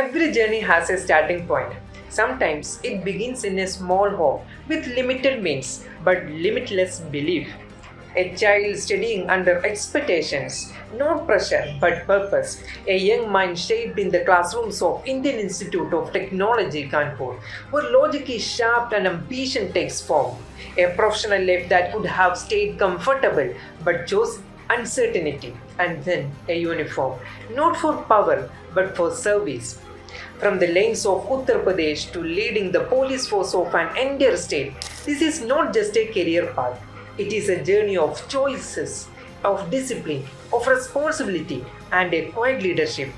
Every journey has a starting point. Sometimes it begins in a small home with limited means but limitless belief. A child studying under expectations, not pressure but purpose. A young mind shaped in the classrooms of Indian Institute of Technology, Kanpur, where logic is sharp and ambition takes form. A professional life that could have stayed comfortable but chose uncertainty. And then a uniform, not for power but for service. From the lanes of Uttar Pradesh to leading the police force of an entire state, this is not just a career path. It is a journey of choices, of discipline, of responsibility, and a quiet leadership.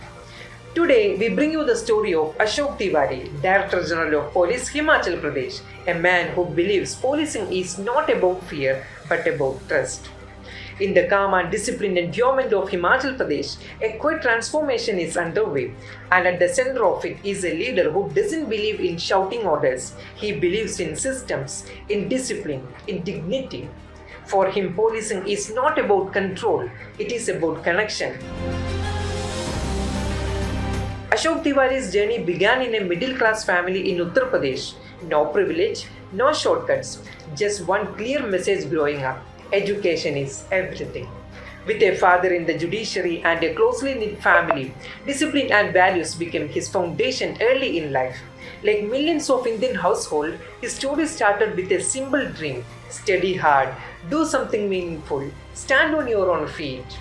Today, we bring you the story of Ashok Tewari, Director General of Police, Himachal Pradesh, a man who believes policing is not about fear but about trust. In the calm and disciplined environment of Himachal Pradesh, a quiet transformation is underway, and at the center of it is a leader who doesn't believe in shouting orders. He believes in systems, in discipline, in dignity. For him, policing is not about control, it is about connection. Ashok Tewari's journey began in a middle-class family in Uttar Pradesh. No privilege, no shortcuts, just one clear message growing up. Education is everything. With a father in the judiciary and a closely knit family, discipline and values became his foundation early in life. Like millions of Indian households, his story started with a simple dream: study hard, do something meaningful, stand on your own feet.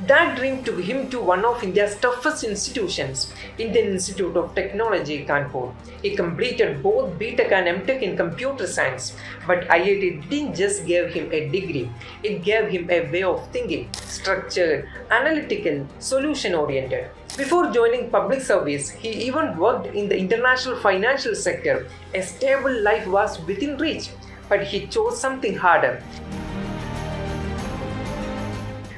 That dream took him to one of India's toughest institutions, Indian Institute of Technology, Kanpur. He completed both BTech and MTech in computer science, but IIT didn't just give him a degree, it gave him a way of thinking, structured, analytical, solution-oriented. Before joining public service, he even worked in the international financial sector. A stable life was within reach, but he chose something harder.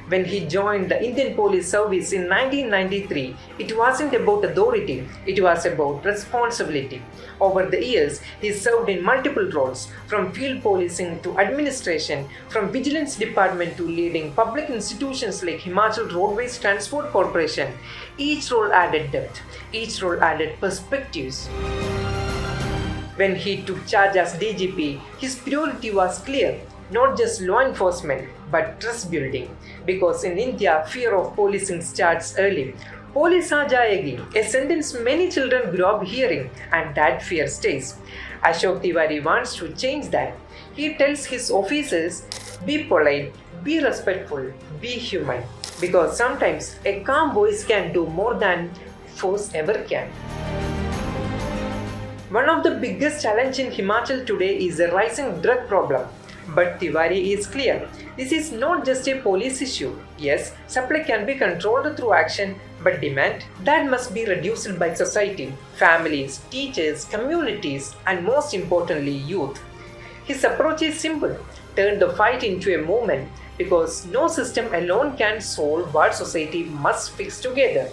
When he joined the Indian Police Service in 1993, it wasn't about authority, it was about responsibility. Over the years, he served in multiple roles, from field policing to administration, from vigilance department to leading public institutions like Himachal Roadways Transport Corporation. Each role added depth, each role added perspectives. When he took charge as DGP, his priority was clear: not just law enforcement, but trust building. Because in India, fear of policing starts early. Police aa jayegi, a sentence many children grow up hearing, and that fear stays. Ashok Tewari wants to change that. He tells his officers, be polite, be respectful, be human. Because sometimes a calm voice can do more than force ever can. One of the biggest challenges in Himachal today is the rising drug problem. But Tewari is clear. This is not just a police issue. Yes, supply can be controlled through action, but demand, that must be reduced by society, families, teachers, communities, and most importantly, youth. His approach is simple: turn the fight into a movement, because no system alone can solve what society must fix together.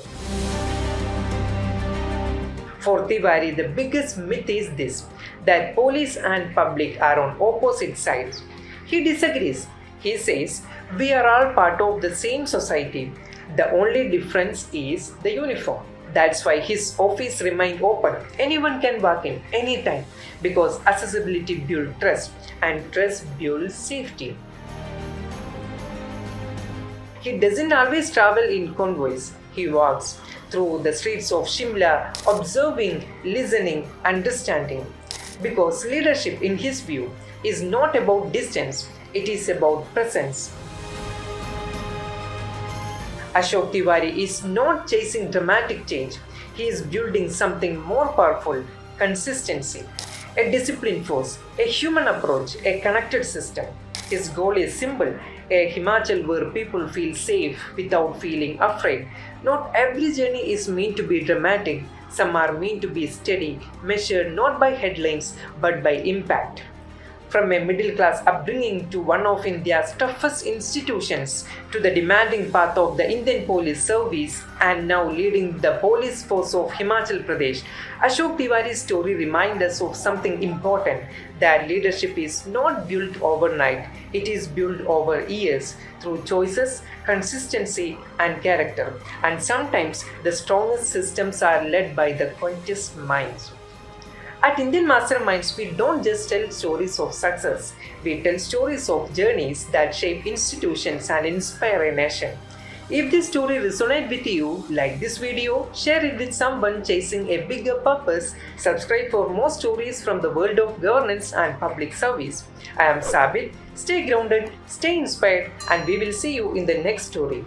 For Tewari, the biggest myth is this: that police and public are on opposite sides. He disagrees. He says, we are all part of the same society. The only difference is the uniform. That's why his office remains open. Anyone can walk in anytime, because accessibility builds trust, and trust builds safety. He doesn't always travel in convoys. He walks through the streets of Shimla, observing, listening, understanding. Because leadership, in his view, is not about distance, it is about presence. Ashok Tewari is not chasing dramatic change, he is building something more powerful: consistency. A disciplined force, a human approach, a connected system. His goal is simple: a Himachal where people feel safe without feeling afraid. Not every journey is meant to be dramatic. Some are meant to be steady, measured not by headlines but by impact. From a middle class upbringing to one of India's toughest institutions, to the demanding path of the Indian police service, and now leading the police force of Himachal Pradesh, Ashok Tewari's story reminds us of something important, that leadership is not built overnight, it is built over years through choices, consistency, and character. And sometimes the strongest systems are led by the quietest minds. At Indian Masterminds, we don't just tell stories of success, we tell stories of journeys that shape institutions and inspire a nation. If this story resonates with you, like this video, share it with someone chasing a bigger purpose, subscribe for more stories from the world of governance and public service. I am Sabit, stay grounded, stay inspired, and we will see you in the next story.